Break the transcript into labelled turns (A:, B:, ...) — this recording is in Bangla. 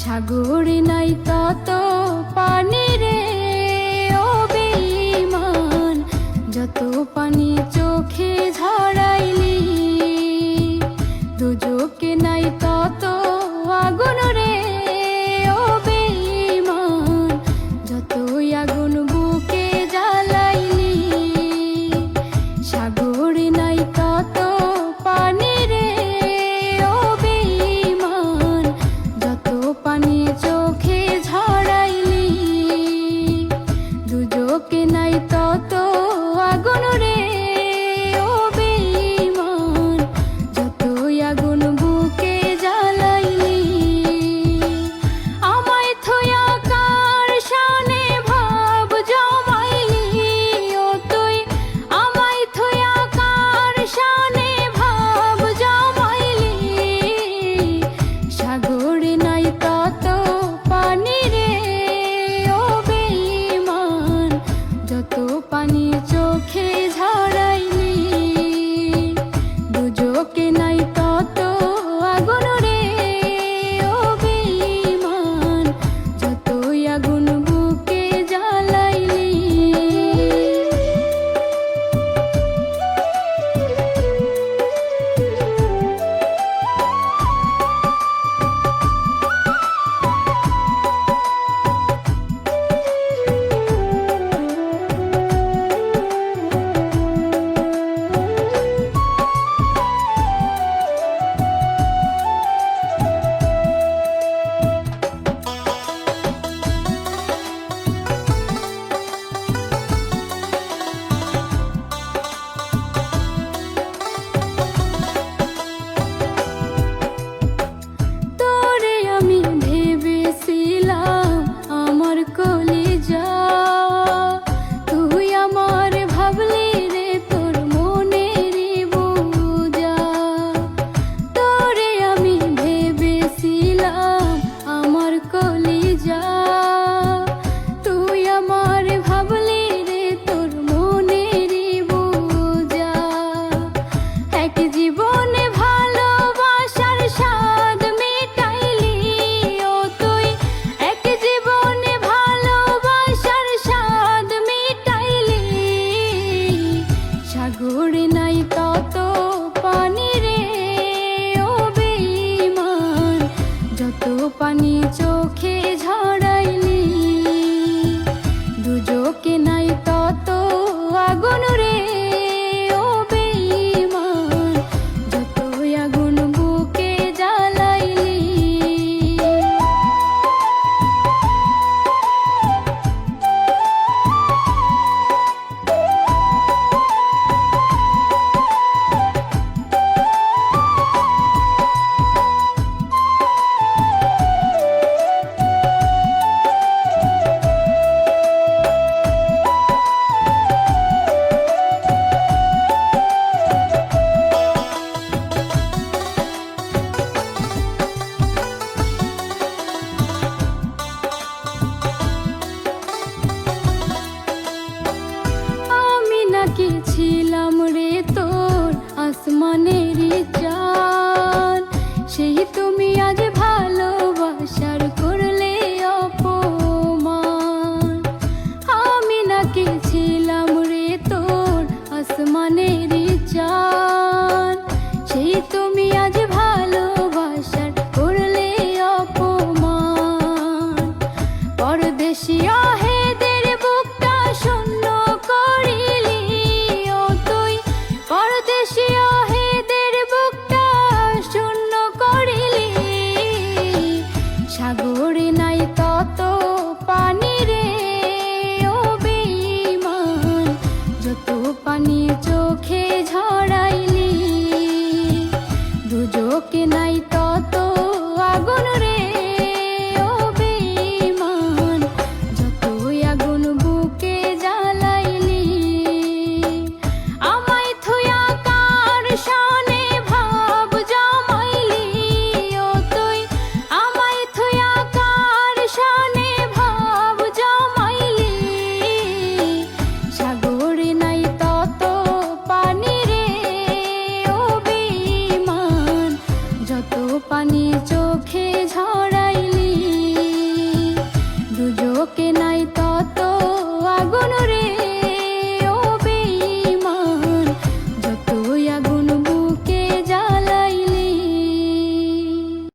A: সাগরে নাই তত পানি রে ও বেঈমান, যত পানি চোখে ঝরাইলি। দুজকে নাই তত আগুন রে ও বেঈমান, যতই আগুন বুকে জ্বালাইলি। সাগরে নাই তত পানি রে ও বেঈমান, যত পানি চোখে ঝরাইলি। দুজকে নাই তত আগুন রে ও বেঈমান, যতই আগুন বুকে জ্বালাইলি। আমায় থইয়া কার শানে ভাব জমাইলি ও তুই, আমায় থইয়া কার শানে ভাব জমাইলি। সাগরে নাই তত পানি রে ও বেঈমান, যত পানি চোখে ঝরাইলি। দুজকে নাই তত আগুন রে ও বেঈমান, যতই আগুন বুকে জ্বালাইলি। তোরে আমি ভেবেছিলাম আমার কলিজা, তুই আমার ভাবলি রে তোর মনেরই বোঝা। তোরে আমি ভেবেছিলাম আমার কলিজা, তুই আমার ভাবলি রে তোর মনেরই বোঝা। এক জীবনে ভালোবাসার স্বাদ মিটাইলি ও তুই, এক জীবনে ভালোবাসার স্বাদ মিটাইলি। সাগরে নাই তত পানি রে ও বেঈমান, যত পানি চোখে ঝরাইলি। দুজকে নাই তত আগুন রে ও বেঈমান, যতই আগুন বুকে জ্বালাইলি। আমি নাকি ছিলাম রে তোর আসমানেরই চাঁদ, সেই তুমি আজ ভালোবাসার করলে অপমান। আমি নাকি ছিলাম রে তোর আসমানেরই চাঁদ, সেই তুমি আজ ভালোবাসার করলে অপমান। পরদেশিয়া হেদের বুকটা শূন্য করিলি ও তুই, পরদেশিয়া হেদের বুকটা শূন্য করিলি। সাগরে নাই তত পানি রে ও বেঈমান, যত পানি চোখে ঝরাইলি। দুজকে নাই তত আগুন রে ও বেঈমান, যতই আগুন বুকে জ্বালাইলি। আমায় থুয়া কার শানে ভাব জমাইলি ও তুই, আমায় থুয়া কার শানে ভাব জমাইলি। সাগরে নাই তত পানি রে ও বেঈমান, যত পানি চোখে ঝরা চোখে নাই তো